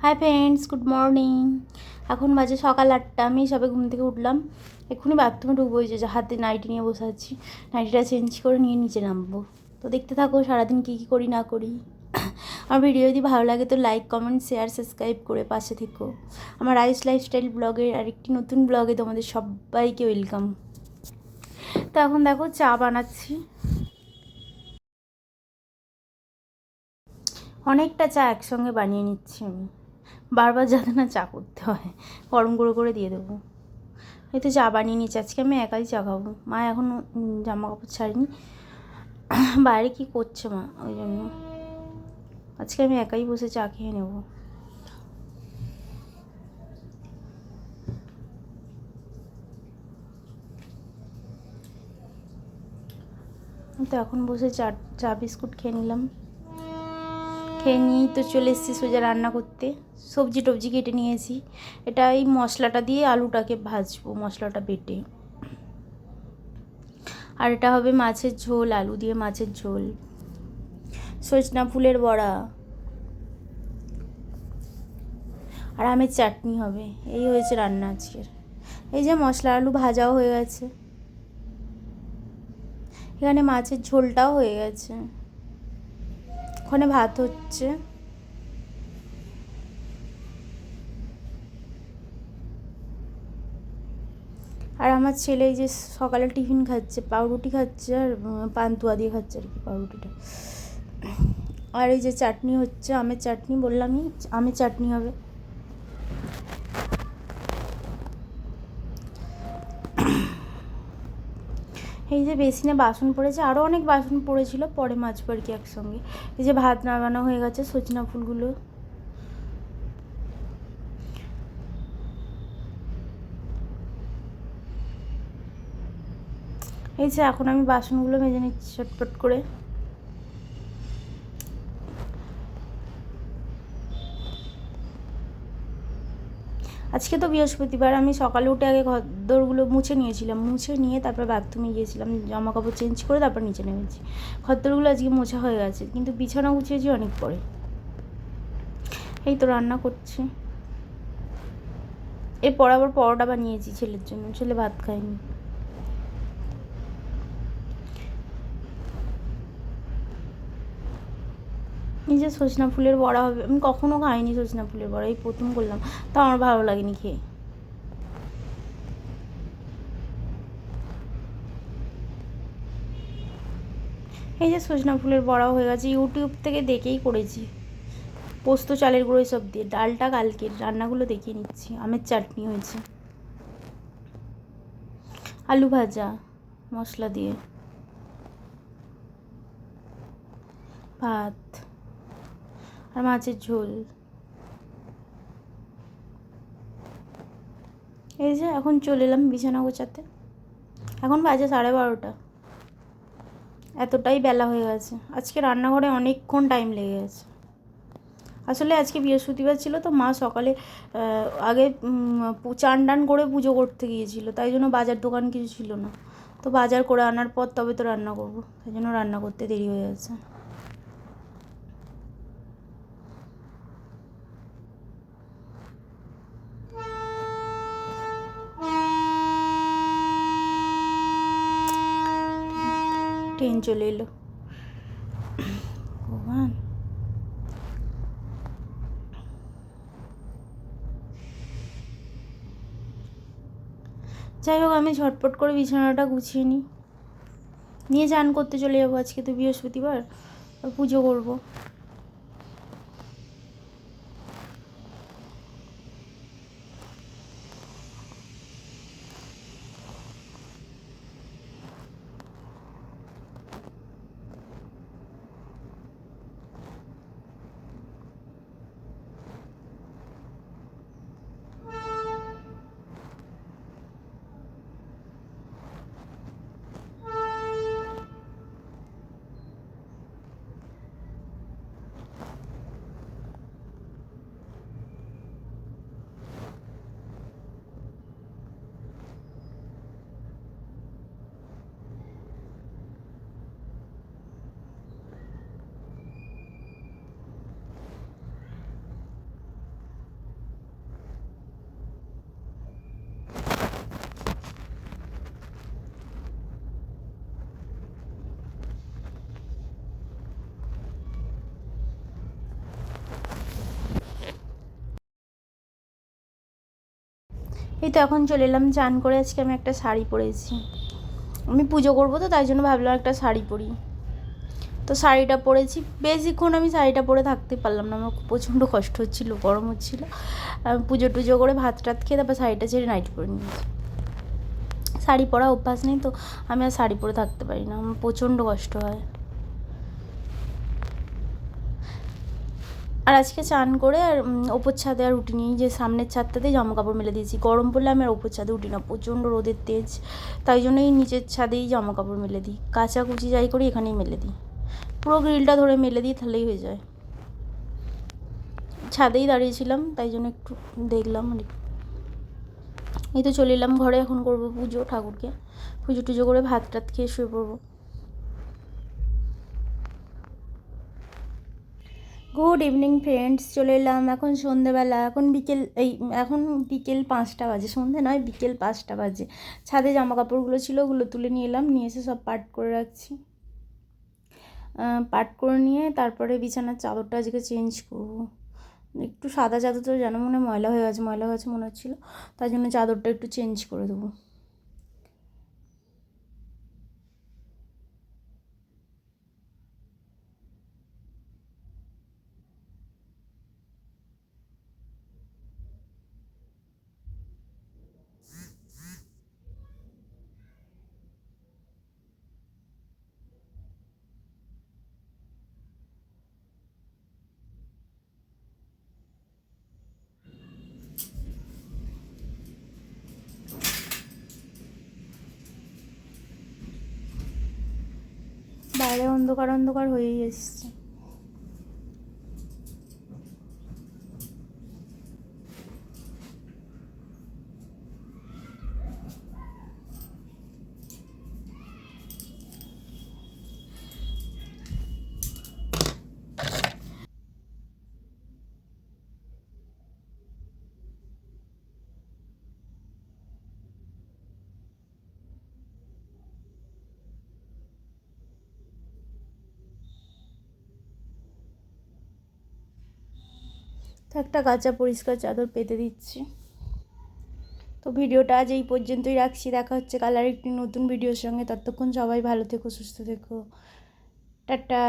Hi friends, good morning. এখন বাজে সকাল 8টা। আমি সবে ঘুম থেকে উঠলাম, এক্ষুনি বাথরুমে ঢুকবো। ওই যে হাতে নাইটি নিয়ে বসে আছি, নাইটিটা চেঞ্জ করে নিয়ে নিচে নামবো। তো দেখতে থাকো সারাদিন কী কী করি না করি। আমার ভিডিও যদি ভালো লাগে তো লাইক, কমেন্ট, শেয়ার, সাবস্ক্রাইব করে পাশে থেকো। আমার আইস লাইফস্টাইল ব্লগের আরেকটি নতুন ব্লগে তোমাদের সবাইকে ওয়েলকাম। তো এখন দেখো চা বানাচ্ছি, অনেকটা চা একসঙ্গে বানিয়ে নিচ্ছি আমি, বারবার যাতে না চা করতে হয়, গরম করে দিয়ে দেবো। এই তো চা বানিয়ে নিচ্ছি, আজকে আমি একাই চা খাবো। মা এখনও জামা কাপড় ছাড়েনি, বাইরে কি করছে মা, ওই জন্য আজকে আমি একাই বসে চা খেয়ে নেব। তো এখন বসে চা বিস্কুট খেয়ে নিলাম, খেয়ে নিয়েই তো চলে এসেছি সোজা রান্না করতে। সবজি টবজি কেটে নিয়েছি, এটা এই মশলাটা দিয়ে আলুটাকে ভাজবো, মশলাটা বেটে। আর এটা হবে মাছের ঝোল, আলু দিয়ে মাছের ঝোল, সজনা ফুলের বড়া, আর আমের চাটনি হবে। এই হয়েছে রান্না আজকের। এই যে মশলা আলু ভাজাও হয়ে গেছে, এখানে মাছের ঝোলটাও হয়ে গেছে, ওখানে ভাত হচ্ছে। আর আমার ছেলে এই যে সকালে টিফিন খাচ্ছে, পাউরুটি খাচ্ছে, আর পান্তুয়া দিয়ে খাচ্ছে আর কি পাউরুটিটা। আর এই যে চাটনি হচ্ছে, আমের চাটনি, বললামই আমের চাটনি হবে। এই যে বেসিনে বাসন পড়েছে, আরও অনেক বাসন পড়েছিল, পরে মাজবো আর কি একসঙ্গে। এই যে ভাত নামানো হয়ে গেছে, সজনা ফুলগুলো। এই যে এখন আমি বাসনগুলো মেজে নিচ্ছি চটপট করে। আজকে তো বৃহস্পতিবার, আমি সকালে উঠে আগে ঘরদোরগুলো মুছে নিয়েছিলাম, মুছে নিয়ে তারপর বাথরুমে গিয়েছিলাম, জামা কাপড় চেঞ্জ করে তারপর নিচে নেমেছি। ঘরদোরগুলো আজকে মোছা হয়ে গেছে, কিন্তু বিছানা গুছিয়েছি অনেক পরে। এই তো রান্না করছি, এরপর আবার পরোটা বানিয়েছি ছেলের জন্য, ছেলে ভাত খায়নি। এই যে সজনা ফুলের বড়া হবে, আমি কখনো খাইনি সজনা ফুলের বড়া, এই প্রথম করলাম, তা আমার ভালো লাগেনি খেয়ে। এই যে সজনা ফুলের বড়াও হয়ে গেছে, ইউটিউব থেকে দেখেই করেছি, পোস্ত চালের গুঁড়ো সব দিয়ে। ডালটা কালকের, রান্নাগুলো দেখিয়ে নিচ্ছি। আমের চাটনি হয়েছে, আলু ভাজা মশলা দিয়ে, ভাত, আর মাছের ঝোল। এই যে এখন চলে এলাম বিছানা গোছাতে, এখন বাজে 12:30। এতটাই বেলা হয়ে গেছে, আজকে রান্নাঘরে অনেকক্ষণ টাইম লেগে গেছে। আসলে আজকে বৃহস্পতিবার ছিল তো, মা সকালে আগে চান টান করে পুজো করতে গিয়েছিল, তাই জন্য বাজার দোকান কিছু ছিল না। তো বাজার করে আনার পর তবে তো রান্না করবো, তাই জন্য রান্না করতে দেরি হয়ে গেছে। ট্রেন চলে এলো, ভগবান। যাই হোক, আমি ঝটপট করে বিছানাটা গুছিয়ে নিয়ে চান করতে চলে যাবো। আজকে তো বৃহস্পতিবার, পুজো করবো। এই তো এখন চলে এলাম চান করে। আজকে আমি একটা শাড়ি পরেছি, আমি পুজো করবো তো তাই জন্য ভাবলাম একটা শাড়ি পরি। তো শাড়িটা পরেছি, বেশিক্ষণ আমি শাড়িটা পরে থাকতে পারলাম না, আমার প্রচণ্ড কষ্ট হচ্ছিলো, গরম হচ্ছিলো। পুজো টুজো করে ভাত টাত খেয়ে তারপর শাড়িটা ছেড়ে নাইটি পরে নিয়েছি। শাড়ি পরা অভ্যাস নেই তো, আমি আর শাড়ি পরে থাকতে পারি না, আমার প্রচণ্ড কষ্ট হয়। আর আজকে চান করে আর ওপর ছাদে আর উঠিনি, যে সামনের ছাদটাতেই জামা কাপড় মেলে দিয়েছি। গরম পড়লে আমি আর ওপর ছাদে উঠি না, প্রচণ্ড রোদের তেজ, তাই জন্যই নিচের ছাদেই জামা কাপড় মেলে দিই, কাচাকুচি যাই করি এখানেই মেলে দিই, পুরো গ্রিলটা ধরে মেলে দিই, তাহলেই হয়ে যায়। ছাদেই দাঁড়িয়েছিলাম তাই জন্য একটু দেখলাম। আর এই তো চলে এলাম ঘরে, এখন করবো পুজো, ঠাকুরকে পুজো টুজো করে ভাত টাত খেয়ে শুয়ে পড়বো। গুড ইভিনিং ফ্রেন্ডস, চলে এলাম এখন সন্ধেবেলা, এখন বিকেল 5টা বাজে, সন্ধে নয় বিকেল 5টা বাজে। ছাদে জামা কাপড়গুলো ছিল, ওগুলো তুলে নিয়ে এলাম, নিয়ে এসে সব পাট করে রাখছি। পাট করে নিয়ে তারপরে বিছানার চাদরটা আজকে চেঞ্জ করবো। একটু সাদা চাদর তো যেন মনে ময়লা হয়ে গেছে মনে হচ্ছিলো, তাই জন্য চাদরটা একটু চেঞ্জ করে দেবো। বাইরে অন্ধকার অন্ধকার হয়েই এসছে। তো একটা কাঁচা পরিষ্কার চাদর পেতে দিচ্ছি। তো ভিডিওটা আজ এই পর্যন্তই রাখছি, দেখা হচ্ছে কাল আর একটি নতুন ভিডিওর সঙ্গে। ততক্ষণ সবাই ভালো থেকো, সুস্থ থেকো, টাটা।